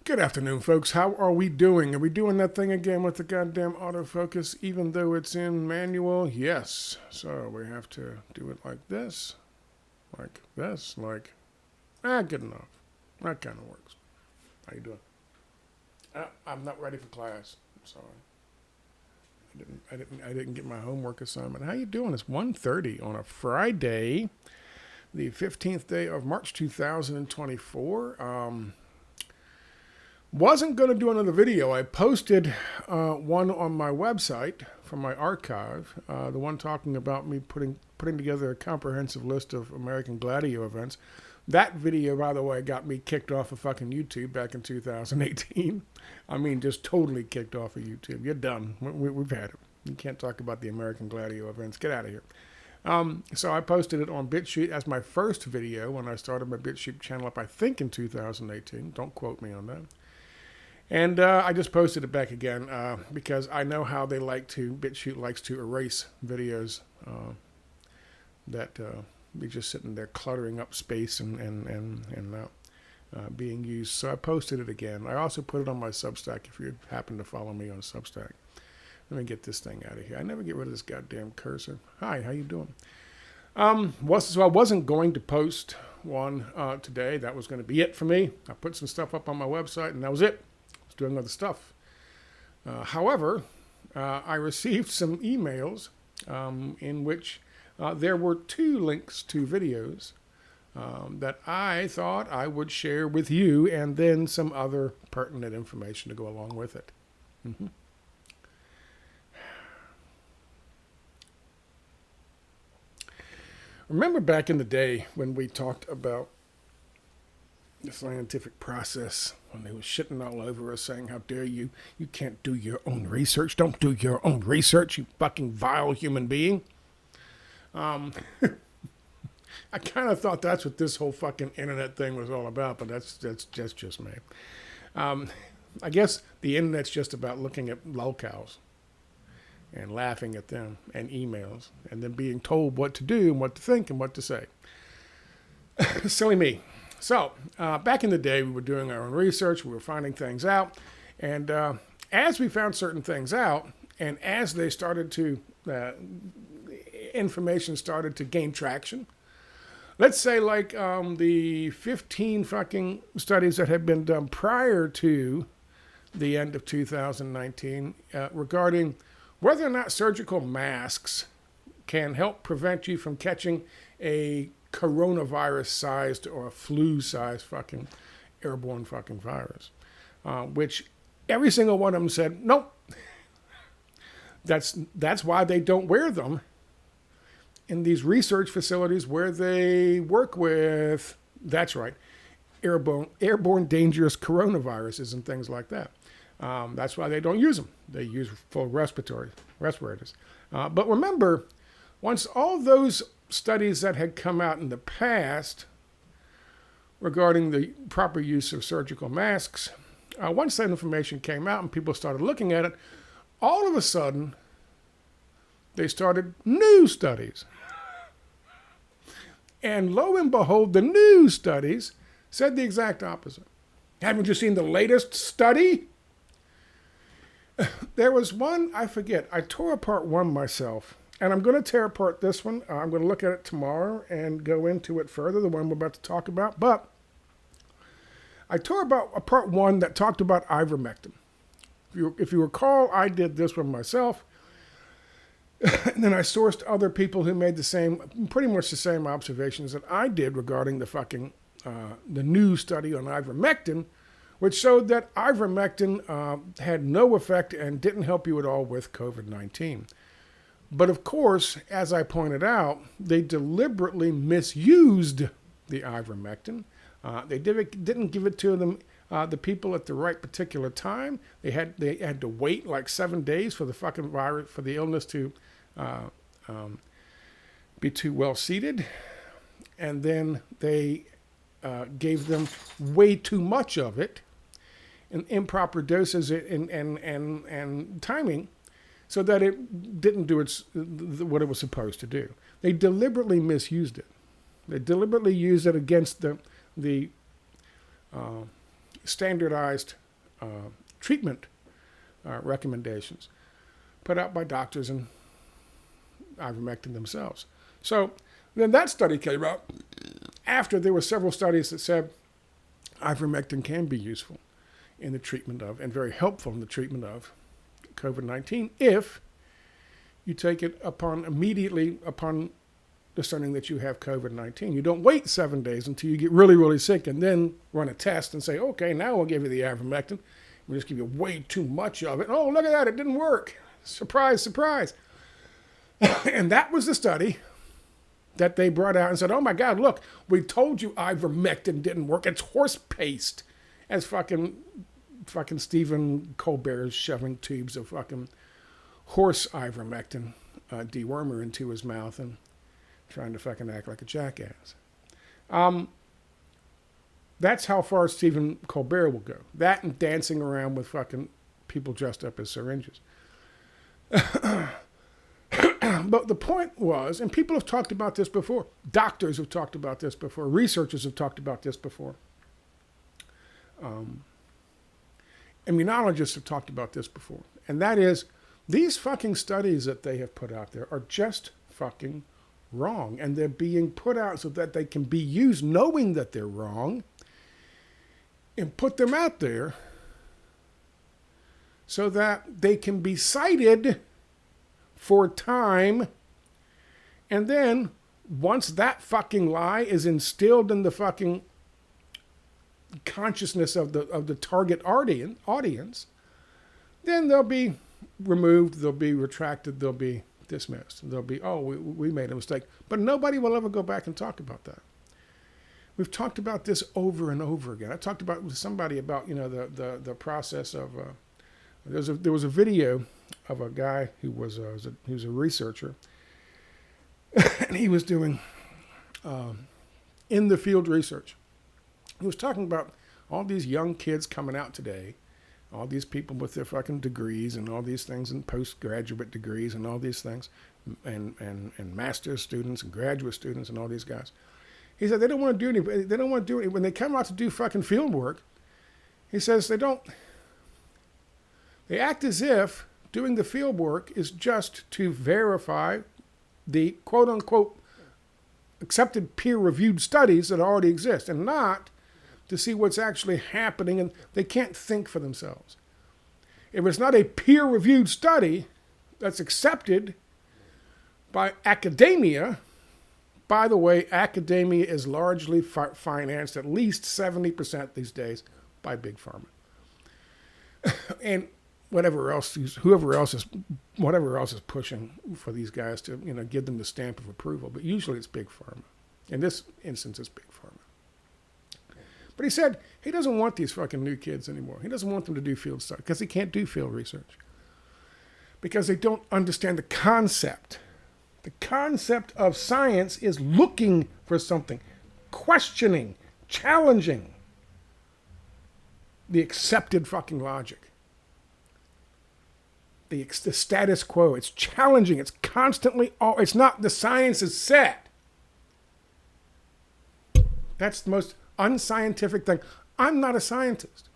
Good afternoon, folks. How are we doing? Are we doing that thing again with the goddamn autofocus, even though it's in manual? Yes. So we have to do it like this, good enough. That kind of works. How you doing? I'm not ready for class. I'm sorry. I didn't get my homework assignment. How you doing? It's 1:30 on a Friday, the 15th day of March 2024. Wasn't going to do another video. I posted one on my website from my archive, the one talking about me putting together a comprehensive list of American Gladio events. That video, by the way, got me kicked off of fucking YouTube back in 2018. I mean, just totally kicked off of YouTube. You're done. We've had it. You can't talk about the American Gladio events. Get out of here. So I posted it on BitChute as my first video when I started my BitChute channel up, I think, in 2018. Don't quote me on that. And I just posted it back again because I know how they BitChute likes to erase videos that be just sitting there cluttering up space and being used. So I posted it again. I also put it on my Substack if you happen to follow me on Substack. Let me get this thing out of here. I never get rid of this goddamn cursor. Hi, how you doing? So I wasn't going to post one today. That was going to be it for me. I put some stuff up on my website and that was it. Doing other stuff. However, I received some emails in which there were two links to videos that I thought I would share with you and then some other pertinent information to go along with it. Mm-hmm. Remember back in the day when we talked about the scientific process, when they were shitting all over us saying, how dare you, you can't do your own research, don't do your own research, you fucking vile human being. I kind of thought that's what this whole fucking internet thing was all about, but that's just me. I guess the internet's just about looking at lolcows and laughing at them and emails and then being told what to do and what to think and what to say. Silly me. So, back in the day, we were doing our own research, we were finding things out, and as we found certain things out, and as they started to, information started to gain traction, let's say like the 15 fucking studies that had been done prior to the end of 2019 regarding whether or not surgical masks can help prevent you from catching a coronavirus-sized or a flu-sized fucking airborne fucking virus, which every single one of them said, nope. That's why they don't wear them in these research facilities where they work with, that's right, airborne dangerous coronaviruses and things like that. That's why they don't use them. They use full respirators. But remember, once all those studies that had come out in the past regarding the proper use of surgical masks, once that information came out and people started looking at it, all of a sudden, they started new studies. And lo and behold, the new studies said the exact opposite. Haven't you seen the latest study? There was one, I forget, I tore apart one myself. And I'm going to tear apart this one. I'm going to look at it tomorrow and go into it further, the one we're about to talk about. But I tore apart one that talked about ivermectin. If you recall, I did this one myself. And then I sourced other people who made pretty much the same observations that I did regarding the new study on ivermectin, which showed that ivermectin had no effect and didn't help you at all with COVID-19. But of course, as I pointed out, they deliberately misused the ivermectin. They didn't give it to them, the people at the right particular time. They had to wait like 7 days for the fucking virus, for the illness to be too well seated, and then they gave them way too much of it in improper doses and timing, so that it didn't do what it was supposed to do. They deliberately misused it. They deliberately used it against the standardized treatment recommendations put out by doctors and ivermectin themselves. So then that study came out after there were several studies that said ivermectin can be useful in the treatment of, and very helpful in the treatment of, COVID-19 if you take it immediately upon discerning that you have COVID-19. You don't wait 7 days until you get really, really sick and then run a test and say, okay, now we'll give you the ivermectin. We'll just give you way too much of it. Oh, look at that, it didn't work. Surprise, surprise. And that was the study that they brought out and said, oh my God, look, we told you ivermectin didn't work. It's horse paste. As fucking Stephen Colbert is shoving tubes of fucking horse ivermectin dewormer into his mouth and trying to fucking act like a jackass. That's how far Stephen Colbert will go. That and dancing around with fucking people dressed up as syringes. But the point was, and people have talked about this before, doctors have talked about this before, researchers have talked about this before, immunologists have talked about this before, and that is, these fucking studies that they have put out there are just fucking wrong, and they're being put out so that they can be used knowing that they're wrong, and put them out there so that they can be cited for time, and then once that fucking lie is instilled in the fucking consciousness of the target audience, then they'll be removed, they'll be retracted, they'll be dismissed. They'll be, oh, we made a mistake. But nobody will ever go back and talk about that. We've talked about this over and over again. I talked about with somebody about, the process of, there was a video of a guy who was a researcher, and he was doing in the field research. He was talking about all these young kids coming out today, all these people with their fucking degrees and all these things, and postgraduate degrees and all these things, and master's students and graduate students and all these guys. He said they don't want to do anything. They don't want to do it when they come out to do fucking field work. He says they act as if doing the field work is just to verify the quote unquote accepted peer-reviewed studies that already exist, and not to see what's actually happening, and they can't think for themselves. If it's not a peer-reviewed study that's accepted by academia, by the way, academia is largely financed, at least 70% these days, by Big Pharma. And whoever else is pushing for these guys to, give them the stamp of approval. But usually it's Big Pharma. In this instance, it's Big Pharma. But he said he doesn't want these fucking new kids anymore. He doesn't want them to do field study because he can't do field research. Because they don't understand the concept. The concept of science is looking for something, questioning, challenging the accepted fucking logic. The status quo. It's challenging. It's constantly, it's not, the science is set. That's the most unscientific thing. I'm not a scientist.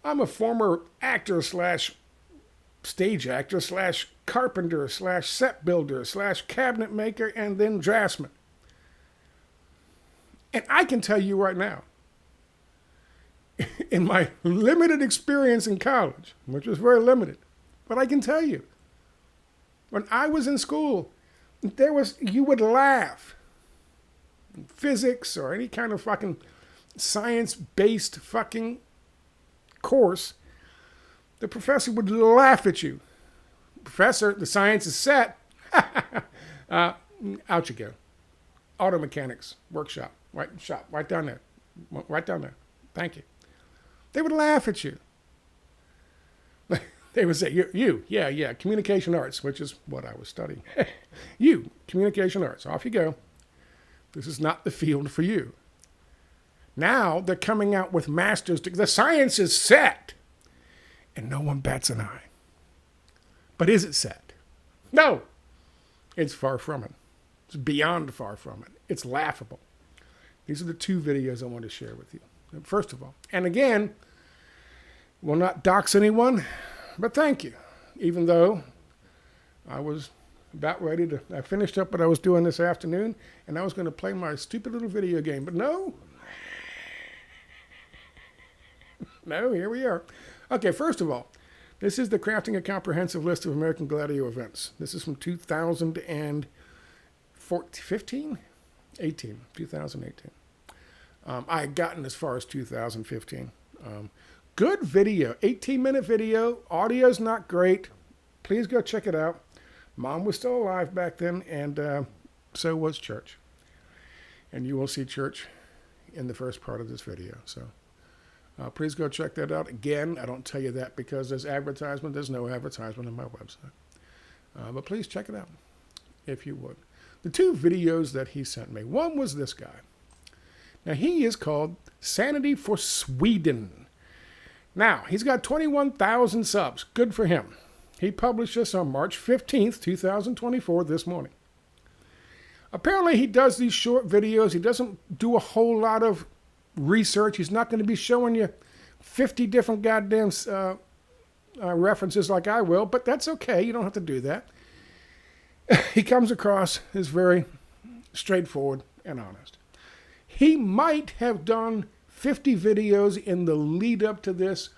I'm a former actor / stage actor / carpenter / set builder / cabinet maker and then draftsman. And I can tell you right now, in my limited experience in college, which was very limited, but I can tell you, when I was in school, you would laugh. Physics or any kind of fucking science-based fucking course, the professor would laugh at you. Professor, the science is set. Out you go. Auto mechanics workshop. Right down there. Right down there. Thank you. They would laugh at you. They would say, yeah, communication arts, which is what I was studying. You, communication arts, off you go. This is not the field for you. Now they're coming out with masters. The science is set. And no one bats an eye. But is it set? No. It's far from it. It's beyond far from it. It's laughable. These are the two videos I want to share with you. first of all. And again, will not dox anyone, but thank you. Even though I was about ready to, I finished up what I was doing this afternoon, and I was going to play my stupid little video game. But no, here we are. Okay, first of all, this is the Crafting a Comprehensive List of American Gladio Events. This is from 2018. I had gotten as far as 2015. Good video, 18-minute video. Audio's not great. Please go check it out. Mom was still alive back then, and so was Church. And you will see Church in the first part of this video. So please go check that out. Again, I don't tell you that because there's advertisement. There's no advertisement on my website. But please check it out, if you would. The two videos that he sent me. One was this guy. Now, he is called Sanity for Sweden. Now, he's got 21,000 subs. Good for him. He published this on March 15th, 2024, this morning. Apparently, he does these short videos. He doesn't do a whole lot of research. He's not going to be showing you 50 different goddamn references like I will, but that's okay. You don't have to do that. He comes across as very straightforward and honest. He might have done 50 videos in the lead up to this,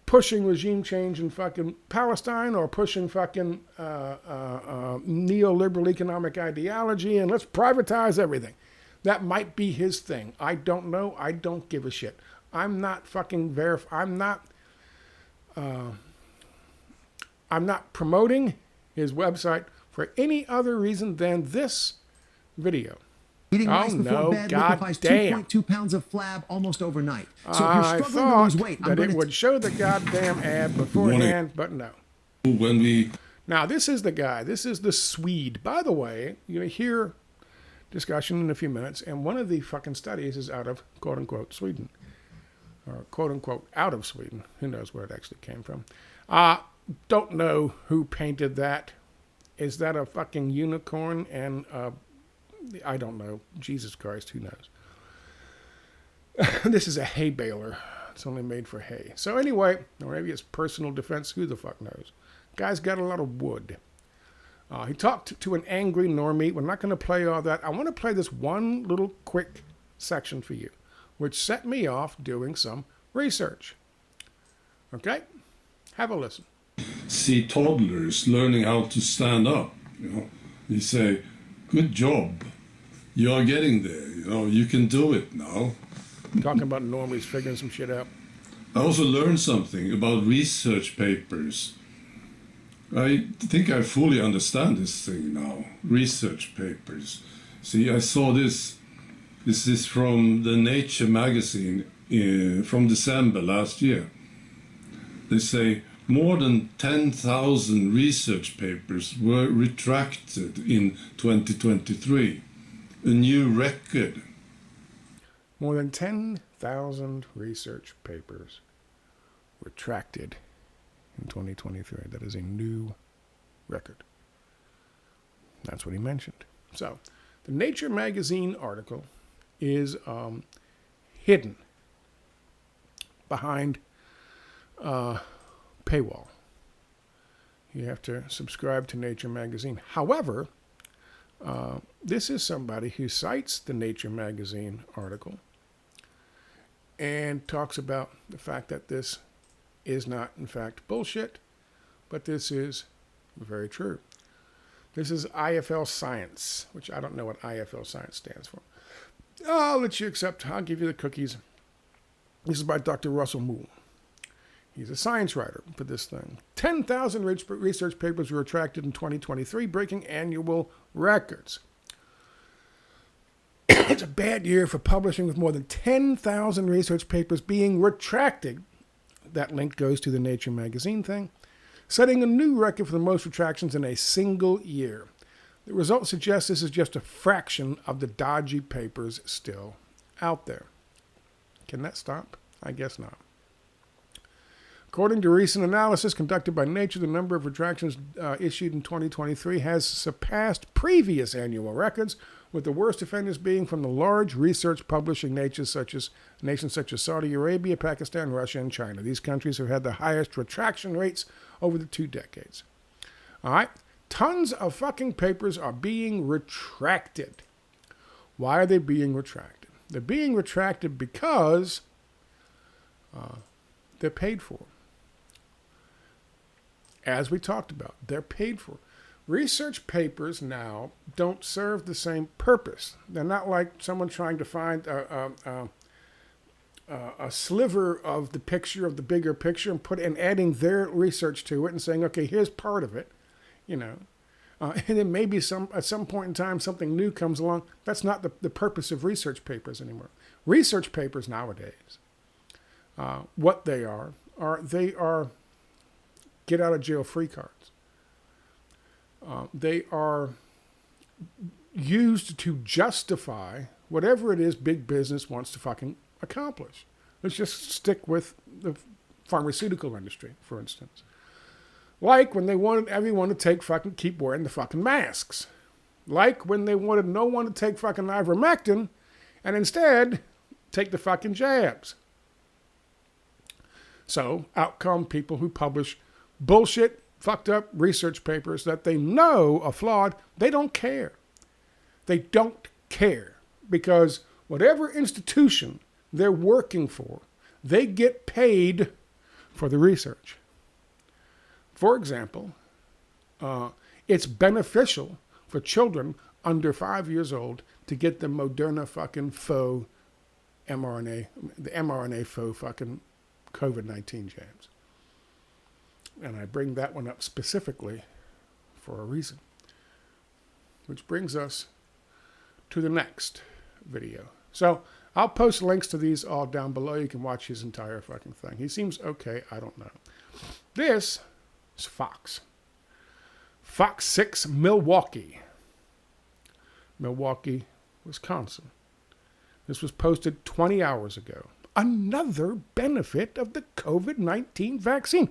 pushing regime change in fucking Palestine or pushing fucking neoliberal economic ideology and let's privatize everything. That might be his thing. I don't know. I don't give a shit. I'm not fucking I'm not promoting his website for any other reason than this video. Eating rice before bed liquefies 2.2 pounds of flab almost overnight. So if you're struggling to lose weight, it would show the goddamn ad beforehand, but no. Now, this is the guy. This is the Swede. By the way, you're going to hear discussion in a few minutes, and one of the fucking studies is out of quote-unquote Sweden. Or quote-unquote out of Sweden. Who knows where it actually came from. Don't know who painted that. Is that a fucking unicorn? And I don't know. Jesus Christ, who knows? This is a hay baler. It's only made for hay. So anyway, or maybe it's personal defense. Who the fuck knows? Guy's got a lot of wood. He talked to an angry normie. We're not going to play all that. I want to play this one little quick section for you, which set me off doing some research. Okay? Have a listen. See toddlers learning how to stand up. You say, good job. You are getting there. You can do it now. Talking about normies figuring some shit out. I also learned something about research papers. I think I fully understand this thing now. Research papers. See, I saw this. This is from the Nature magazine from December last year. They say more than 10,000 research papers were retracted in 2023. A new record. More than 10,000 research papers retracted in 2023. That is a new record. That's what he mentioned. So, the Nature magazine article is hidden behind paywall. You have to subscribe to Nature magazine. However, this is somebody who cites the Nature magazine article and talks about the fact that this is not, in fact, bullshit, but this is very true. This is IFL Science, which I don't know what IFL Science stands for. I'll let you accept. I'll give you the cookies. This is by Dr. Russell Moule. He's a science writer for this thing. 10,000 research papers were retracted in 2023, breaking annual records. It's a bad year for publishing with more than 10,000 research papers being retracted. That link goes to the Nature magazine thing, setting a new record for the most retractions in a single year. The results suggest this is just a fraction of the dodgy papers still out there. Can that stop? I guess not. According to recent analysis conducted by Nature, the number of retractions issued in 2023 has surpassed previous annual records, with the worst offenders being from the large research publishing nations such as Saudi Arabia, Pakistan, Russia, and China. These countries have had the highest retraction rates over the 2 decades. All right? Tons of fucking papers are being retracted. Why are they being retracted? They're being retracted because they're paid for. As we talked about, they're paid for. Research papers now don't serve the same purpose. They're not like someone trying to find a sliver of the picture, of the bigger picture, and adding their research to it and saying, okay, here's part of it, you know. And then maybe at some point in time something new comes along. That's not the purpose of research papers anymore. Research papers nowadays, what they are get out of jail free cards. They are used to justify whatever it is big business wants to fucking accomplish. Let's just stick with the pharmaceutical industry, for instance. Like when they wanted everyone to keep wearing the fucking masks. Like when they wanted no one to take fucking ivermectin and instead take the fucking jabs. So out come people who publish bullshit, fucked up research papers that they know are flawed. They don't care. They don't care because whatever institution they're working for, they get paid for the research. For example, it's beneficial for children under 5 years old to get the Moderna fucking faux mRNA, the mRNA faux fucking COVID-19 jabs. And I bring that one up specifically for a reason. Which brings us to the next video. So I'll post links to these all down below. You can watch his entire fucking thing. He seems okay. I don't know. This is Fox. Fox 6 Milwaukee. Milwaukee, Wisconsin. This was posted 20 hours ago. Another benefit of the COVID-19 vaccine.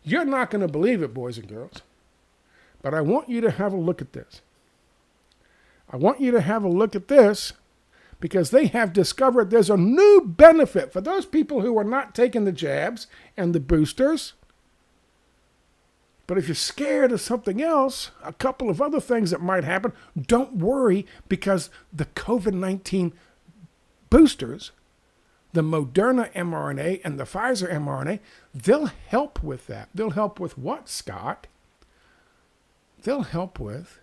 You're not going to believe it, boys and girls. But I want you to have a look at this. I want you to have a look at this because they have discovered there's a new benefit for those people who are not taking the jabs and the boosters. But if you're scared of something else, a couple of other things that might happen, don't worry because the COVID-19 boosters, the Moderna mRNA and the Pfizer mRNA, they'll help with that. They'll help with what, Scott? They'll help with...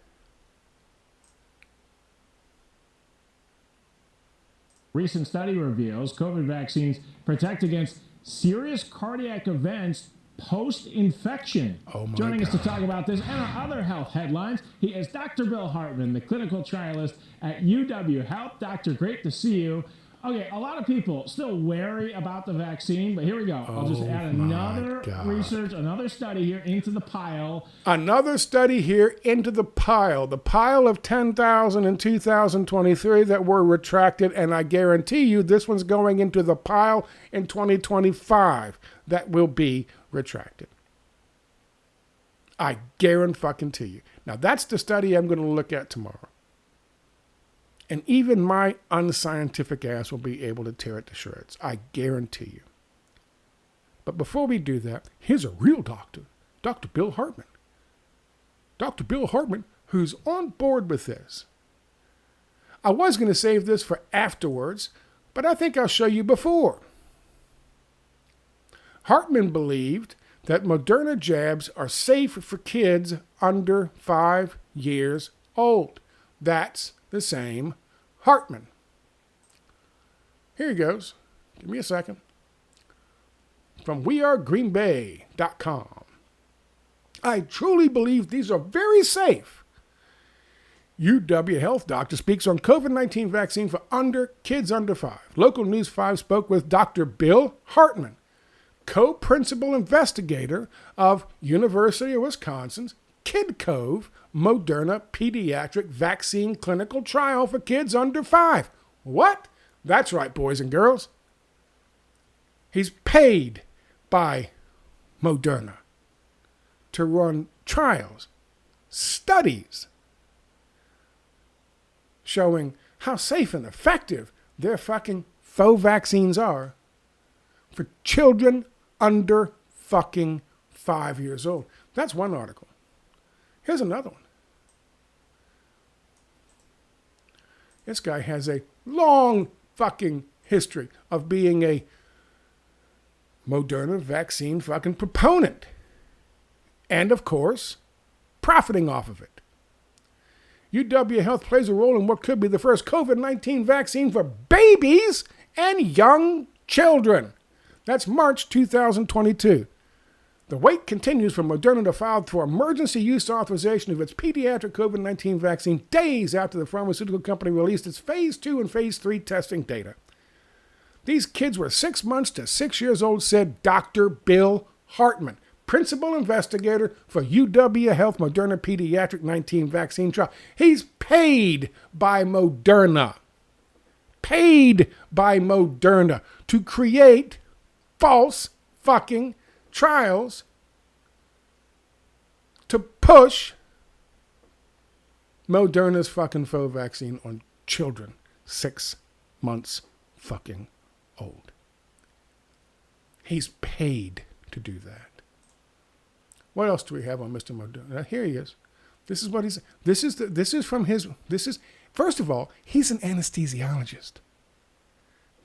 Recent study reveals COVID vaccines protect against serious cardiac events post-infection. Oh my Joining us to God. talk about this and our other health headlines, he is Dr. Bill Hartman, the clinical trialist at UW Health. Doctor, great to see you. Okay, a lot of people still wary about the vaccine, but here we go. I'll just add another research, another study here into the pile. Another study here into the pile of 10,000 in 2023 that were retracted, and I guarantee you this one's going into the pile in 2025 that will be retracted. I guarantee you. Now that's the study I'm going to look at tomorrow. And even my unscientific ass will be able to tear it to shreds. I guarantee you. But before we do that, here's a real doctor, Dr. Bill Hartman. Dr. Bill Hartman, who's on board with this. I was going to save this for afterwards, but I think I'll show you before. Hartman believed that Moderna jabs are safe for kids under 5 years old. That's the same Hartman. Here he goes. Give me a second. From wearegreenbay.com. I truly believe these are very safe. UW Health doctor speaks on COVID-19 vaccine for kids under 5. Local News 5 spoke with Dr. Bill Hartman, co-principal investigator of University of Wisconsin's Kid Cove Moderna pediatric vaccine clinical trial for kids under 5. What? That's right, boys and girls. He's paid by Moderna to run trials, studies showing how safe and effective their fucking faux vaccines are for children under fucking 5 years old. That's one article. Here's another one. This guy has a long fucking history of being a Moderna vaccine fucking proponent. And of course, profiting off of it. UW Health plays a role in what could be the first COVID-19 vaccine for babies and young children. That's March 2022. The wait continues for Moderna to file for emergency use authorization of its pediatric COVID-19 vaccine days after the pharmaceutical company released its Phase 2 and Phase 3 testing data. These kids were 6 months to 6 years old, said Dr. Bill Hartman, principal investigator for UW Health Moderna Pediatric 19 vaccine trial. He's paid by Moderna. Paid by Moderna to create false fucking trials to push Moderna's fucking faux vaccine on children 6 months fucking old. He's paid to do that. What else do we have on Mr. Moderna? Here he is. This is what he's. This is from his. This is, first of all, he's an anesthesiologist,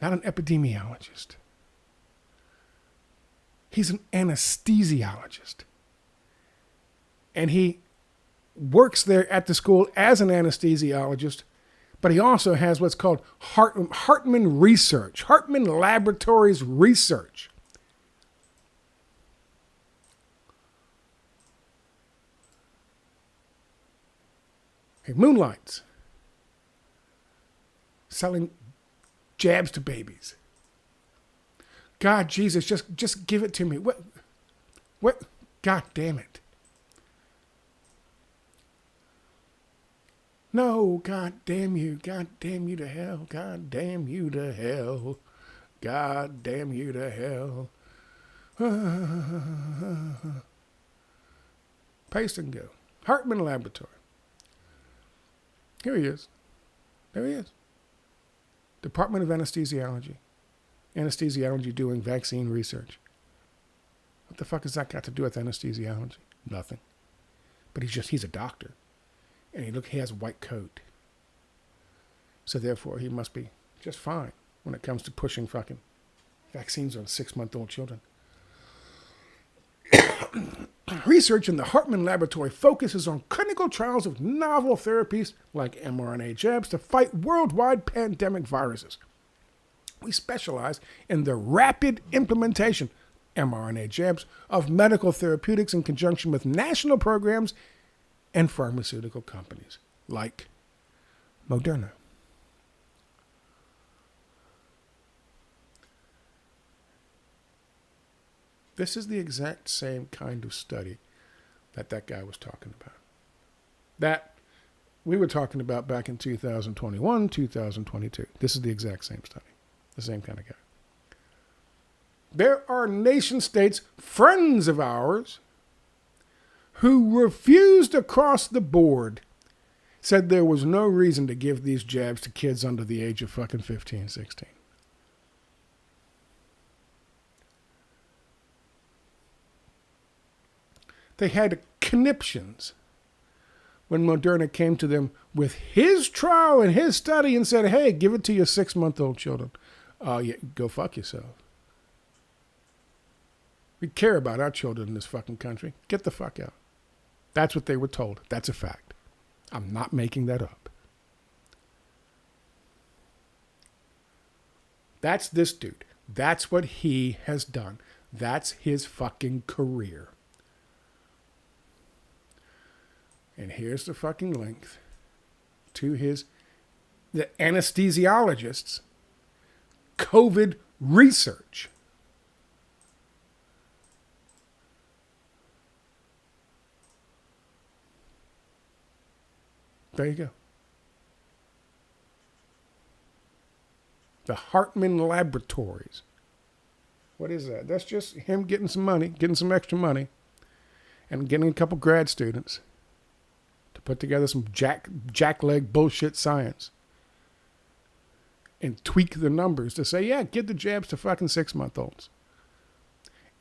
not an epidemiologist. He's an anesthesiologist. And he works there at the school as an anesthesiologist, but he also has what's called Hartman Research, Hartman Laboratories Research. He moonlights, selling jabs to babies. God, Jesus, just give it to me. What? God damn it. No, God damn you to hell, God damn you to hell, God damn you to hell. Paste and go. Hartman Laboratory. Here he is. There he is. Department of Anesthesiology. Anesthesiology doing vaccine research. What the fuck has that got to do with anesthesiology? Nothing. But he's a doctor. And he has a white coat. So therefore he must be just fine when it comes to pushing fucking vaccines on 6-month-old children. Research in the Hartman Laboratory focuses on clinical trials of novel therapies like mRNA jabs to fight worldwide pandemic viruses. We specialize in the rapid implementation, mRNA jabs, of medical therapeutics in conjunction with national programs and pharmaceutical companies like Moderna. This is the exact same kind of study that guy was talking about. That we were talking about back in 2021, 2022. This is the exact same study. The same kind of guy. There are nation states, friends of ours, who refused across the board, said there was no reason to give these jabs to kids under the age of fucking 15, 16. They had conniptions when Moderna came to them with his trial and his study and said, hey, give it to your 6-month-old children. Yeah, go fuck yourself. We care about our children in this fucking country. Get the fuck out. That's what they were told. That's a fact. I'm not making that up. That's this dude. That's what he has done. That's his fucking career. And here's the fucking link to the anesthesiologist's COVID research. There you go. The Hartman Laboratories. What is that? That's just him getting some money, getting some extra money, and getting a couple grad students to put together some jackleg bullshit science and tweak the numbers to say, yeah, give the jabs to fucking 6-month-olds.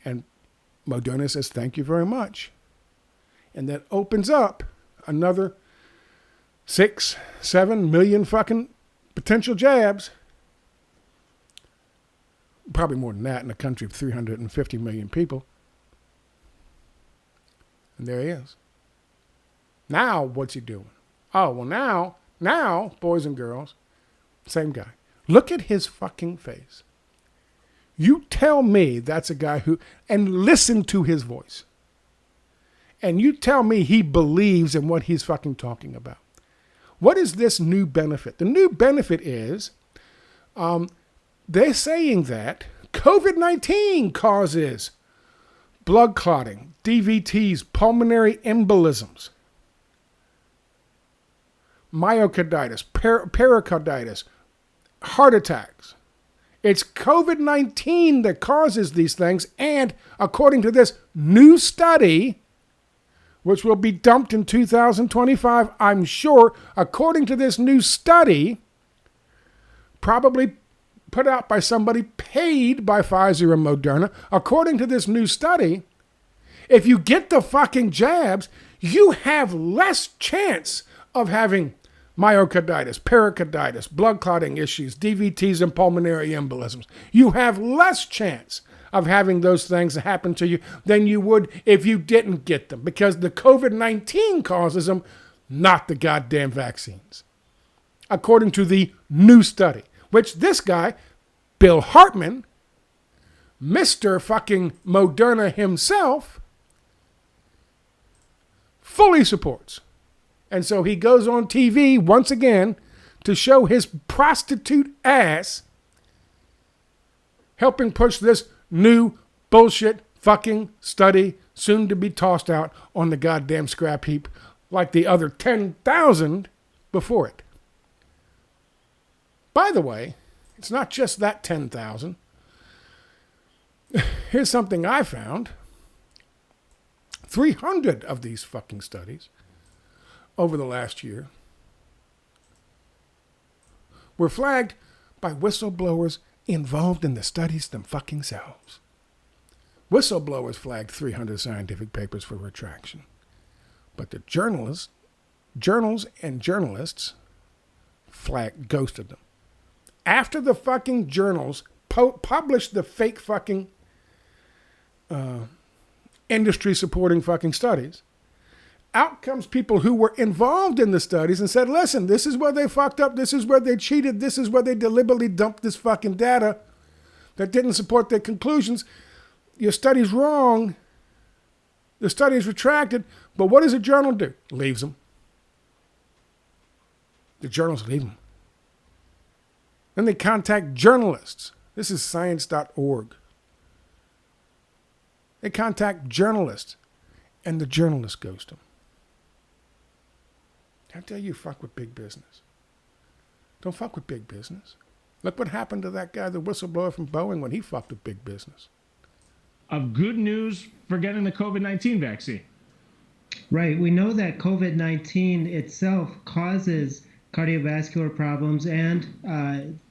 And Moderna says, thank you very much. And that opens up another 6-7 million fucking potential jabs. Probably more than that in a country of 350 million people. And there he is. Now, what's he doing? Oh, well, now, boys and girls, same guy. Look at his fucking face. You tell me that's a guy who, and listen to his voice. And you tell me he believes in what he's fucking talking about. What is this new benefit? The new benefit is they're saying that COVID-19 causes blood clotting, DVTs, pulmonary embolisms, myocarditis, pericarditis, heart attacks. It's COVID-19 that causes these things. And according to this new study, which will be dumped in 2025, I'm sure, according to this new study, probably put out by somebody paid by Pfizer and Moderna, according to this new study, if you get the fucking jabs, you have less chance of having myocarditis, pericarditis, blood clotting issues, DVTs, and pulmonary embolisms. You have less chance of having those things happen to you than you would if you didn't get them, because the COVID-19 causes them, not the goddamn vaccines. According to the new study, which this guy, Bill Hartman, Mr. fucking Moderna himself, fully supports. And so he goes on TV once again to show his prostitute ass helping push this new bullshit fucking study, soon to be tossed out on the goddamn scrap heap like the other 10,000 before it. By the way, it's not just that 10,000. Here's something I found. 300 of these fucking studies over the last year were flagged by whistleblowers involved in the studies them fucking selves. Whistleblowers flagged 300 scientific papers for retraction. But the journals and journalists ghosted them. After the fucking journals published the fake fucking industry supporting fucking studies, out comes people who were involved in the studies and said, listen, this is where they fucked up, this is where they cheated, this is where they deliberately dumped this fucking data that didn't support their conclusions. Your study's wrong. The study's retracted. But what does a journal do? Leaves them. The journals leave them. Then they contact journalists. This is science.org. They contact journalists, and the journalists ghost them. I tell you, fuck with big business. Don't fuck with big business. Look what happened to that guy, the whistleblower from Boeing, when he fucked with big business. Of good news for getting the COVID-19 vaccine. Right. We know that COVID-19 itself causes cardiovascular problems and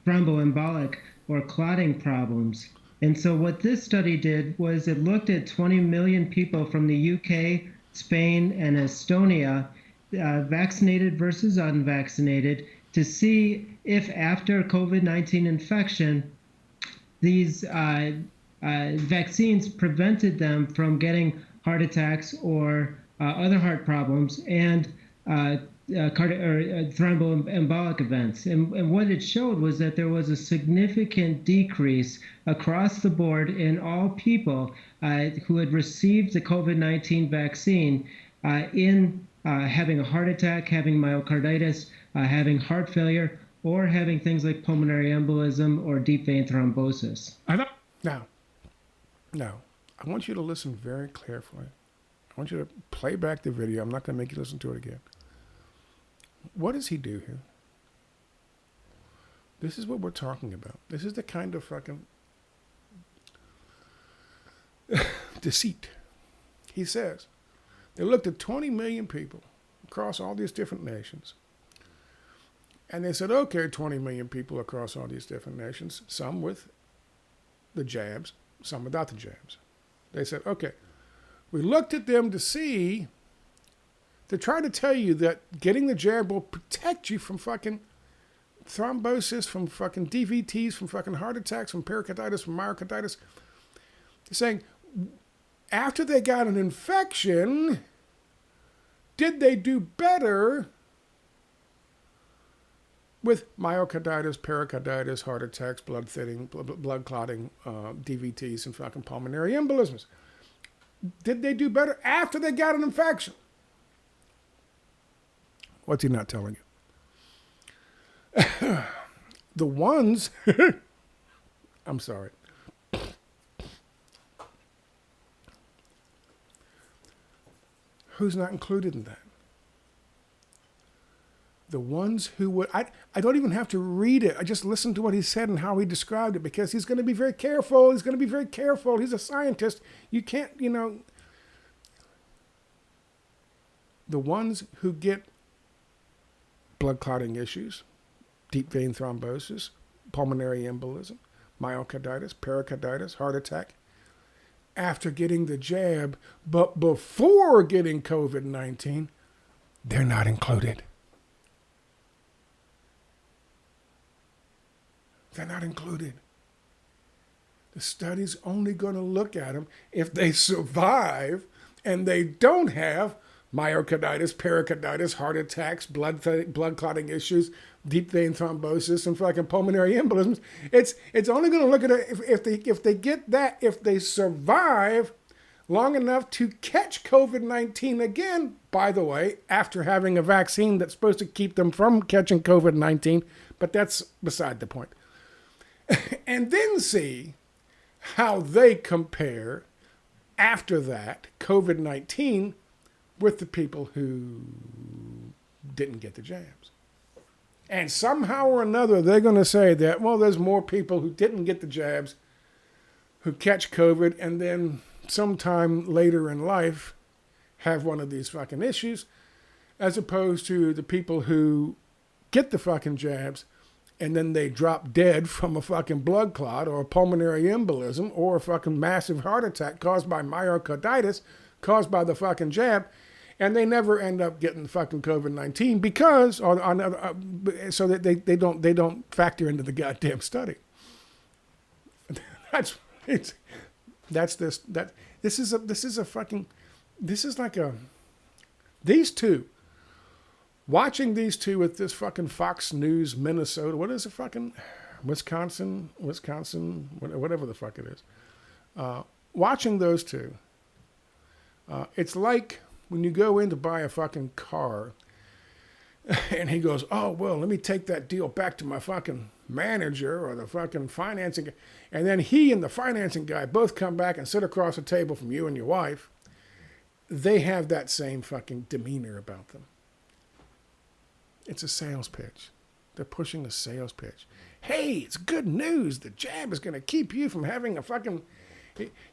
thromboembolic or clotting problems. And so what this study did was it looked at 20 million people from the UK, Spain, and Estonia, vaccinated versus unvaccinated, to see if after COVID-19 infection, these vaccines prevented them from getting heart attacks or other heart problems and thromboembolic events. And what it showed was that there was a significant decrease across the board in all people who had received the COVID-19 vaccine in having a heart attack, having myocarditis, having heart failure, or having things like pulmonary embolism or deep vein thrombosis. Now, I want you to listen very carefully. I want you to play back the video. I'm not going to make you listen to it again. What does he do here? This is what we're talking about. This is the kind of fucking deceit. He says they looked at 20 million people across all these different nations. And they said, okay, 20 million people across all these different nations, some with the jabs, some without the jabs. They said, okay, we looked at them to try to tell you that getting the jab will protect you from fucking thrombosis, from fucking DVTs, from fucking heart attacks, from pericarditis, from myocarditis. They're saying, after they got an infection, did they do better with myocarditis, pericarditis, heart attacks, blood thinning, blood clotting, DVTs, and fucking pulmonary embolisms? Did they do better after they got an infection? What's he not telling you? The ones, I'm sorry. Who's not included in that? The ones who would, I don't even have to read it. I just listen to what he said and how he described it, because he's going to be very careful. He's going to be very careful. He's a scientist. You can't, the ones who get blood clotting issues, deep vein thrombosis, pulmonary embolism, myocarditis, pericarditis, heart attack, after getting the jab, but before getting COVID-19, they're not included. They're not included. The study's only going to look at them if they survive and they don't have myocarditis, pericarditis, heart attacks, blood clotting issues, deep vein thrombosis, and fucking pulmonary embolisms. It's only going to look at it if they get that, if they survive long enough to catch COVID-19 again, by the way, after having a vaccine that's supposed to keep them from catching COVID-19, but that's beside the point. And then see how they compare after that, COVID-19, with the people who didn't get the jabs. And somehow or another, they're going to say that, well, there's more people who didn't get the jabs who catch COVID and then sometime later in life have one of these fucking issues, as opposed to the people who get the fucking jabs and then they drop dead from a fucking blood clot or a pulmonary embolism or a fucking massive heart attack caused by myocarditis, caused by the fucking jab, and they never end up getting the fucking COVID-19 because, so that they don't factor into the goddamn study. This is like these two. Watching these two with this fucking Fox News Minnesota, what is it, fucking Wisconsin, whatever the fuck it is. Watching those two, it's like when you go in to buy a fucking car and he goes, oh, well, let me take that deal back to my fucking manager or the fucking financing guy. And then he and the financing guy both come back and sit across the table from you and your wife. They have that same fucking demeanor about them. It's a sales pitch. They're pushing a sales pitch. Hey, it's good news. The jab is going to keep you from having a fucking...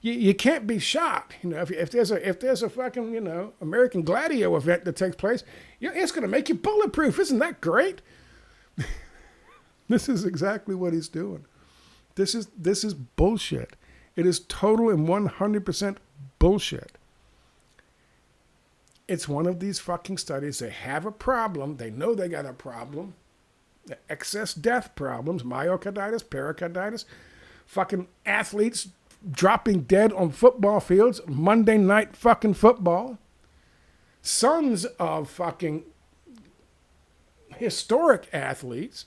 You can't be shot. If there's a fucking, American Gladio event that takes place, it's going to make you bulletproof. Isn't that great? This is exactly what he's doing. This is bullshit. It is total and 100% bullshit. It's one of these fucking studies. They have a problem. They know they got a problem. The excess death problems, myocarditis, pericarditis, fucking athletes dropping dead on football fields, Monday night fucking football. Sons of fucking historic athletes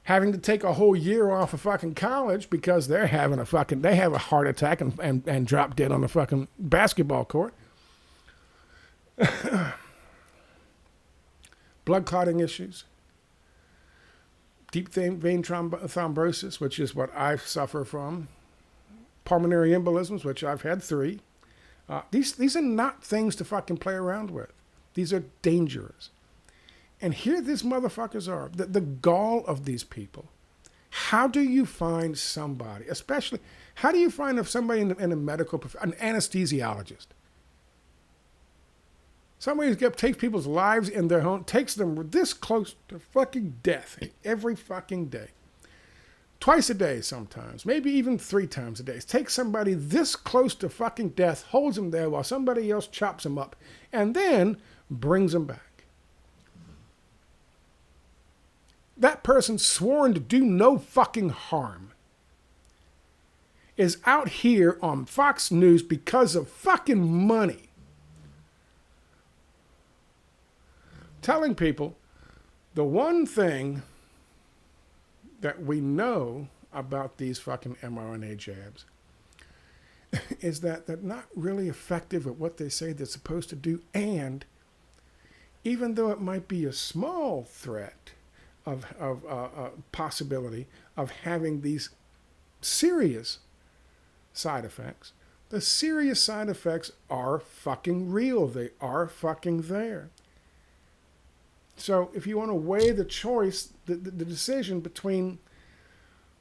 having to take a whole year off of fucking college because they have a heart attack and drop dead on the fucking basketball court. Blood clotting issues, deep vein thrombosis, which is what I suffer from, pulmonary embolisms, which I've had 3. These are not things to fucking play around with. These are dangerous. And here these motherfuckers are, the gall of these people. How do you find somebody, especially, how do you find somebody in a medical profession, an anesthesiologist? Somebody takes people's lives in their home, takes them this close to fucking death every fucking day. Twice a day sometimes, maybe even 3 times a day. Takes somebody this close to fucking death, holds them there while somebody else chops them up, and then brings them back. That person sworn to do no fucking harm is out here on Fox News because of fucking money. Telling people the one thing that we know about these fucking mRNA jabs is that they're not really effective at what they say they're supposed to do. And even though it might be a small threat of possibility of having these serious side effects, the serious side effects are fucking real. They are fucking there. So if you want to weigh the choice, the decision between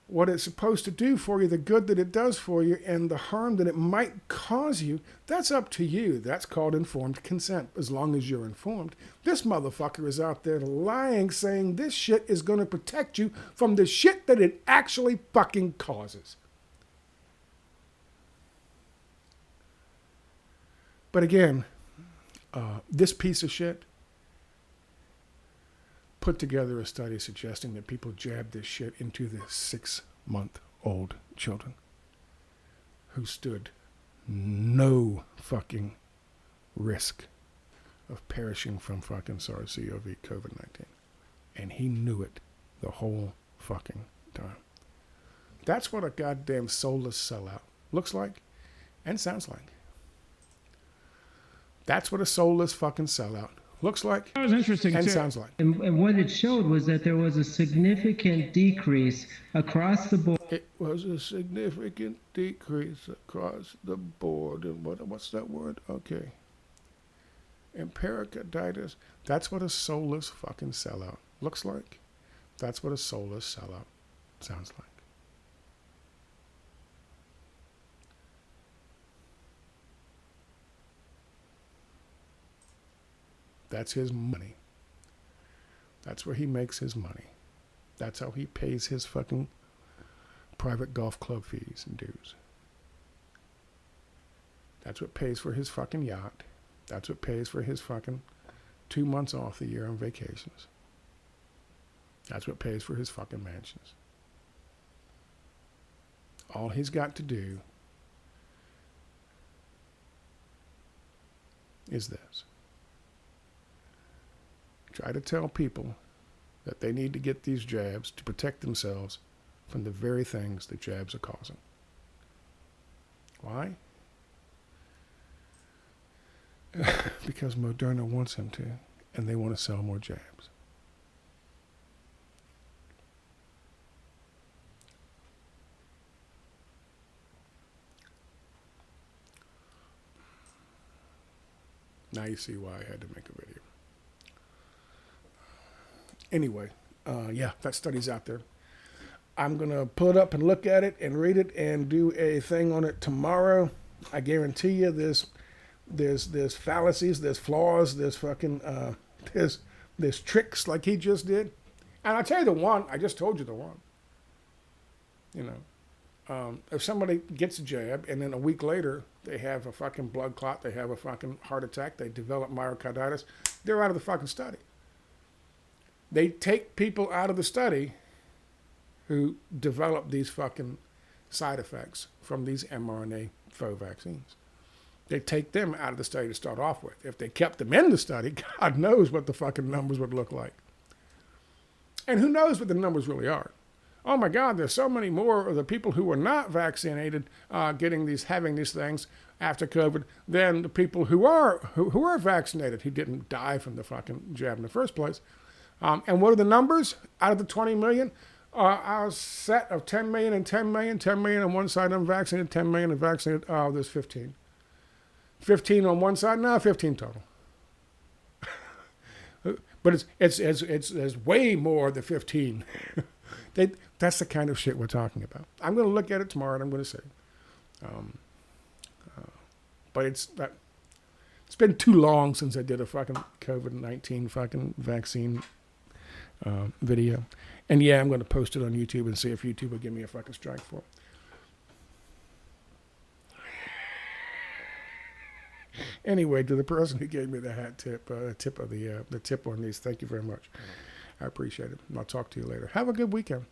what it's supposed to do for you, the good that it does for you, and the harm that it might cause you, that's up to you. That's called informed consent, as long as you're informed. This motherfucker is out there lying, saying this shit is going to protect you from the shit that it actually fucking causes. But again, this piece of shit put together a study suggesting that people jab this shit into the 6-month-old children who stood no fucking risk of perishing from fucking SARS-CoV, COVID-19. And he knew it the whole fucking time. That's what a goddamn soulless sellout looks like and sounds like. That's what a soulless fucking sellout looks like that was interesting and too. sounds like. And what it showed was that there was a significant decrease across the board. It was a significant decrease across the board. And what's that word? Okay. And pericarditis. That's what a soulless fucking sellout looks like. That's what a soulless sellout sounds like. That's his money. That's where he makes his money. That's how he pays his fucking private golf club fees and dues. That's what pays for his fucking yacht. That's what pays for his fucking 2 months off a year on vacations. That's what pays for his fucking mansions. All he's got to do is this. Try to tell people that they need to get these jabs to protect themselves from the very things that jabs are causing. Why? Because Moderna wants him to, and they want to sell more jabs. Now you see why I had to make a video. Anyway, yeah, that study's out there. I'm going to pull it up and look at it and read it and do a thing on it tomorrow. I guarantee you there's fallacies, there's flaws, there's fucking, there's tricks like he just did. And I'll tell you the one, I just told you the one. You know, if somebody gets a jab and then a week later they have a fucking blood clot, they have a fucking heart attack, they develop myocarditis, they're out of the fucking study. They take people out of the study who develop these fucking side effects from these mRNA faux vaccines. They take them out of the study to start off with. If they kept them in the study, God knows what the fucking numbers would look like. And who knows what the numbers really are. Oh my God, there's so many more of the people who were not vaccinated having these things after COVID than the people who are vaccinated who didn't die from the fucking jab in the first place. And what are the numbers? Out of the 20 million, our set of 10 million and 10 million, 10 million on one side unvaccinated, 10 million and vaccinated, there's 15. 15 on one side, no, 15 total. But it's way more than 15. That's the kind of shit we're talking about. I'm going to look at it tomorrow and I'm going to say. But it's It's been too long since I did a fucking COVID-19 fucking vaccine video. And yeah, I'm going to post it on YouTube and see if YouTube will give me a fucking strike for it. Anyway, to the person who gave me the hat tip, the tip on these, thank you very much. I appreciate it. I'll talk to you later. Have a good weekend.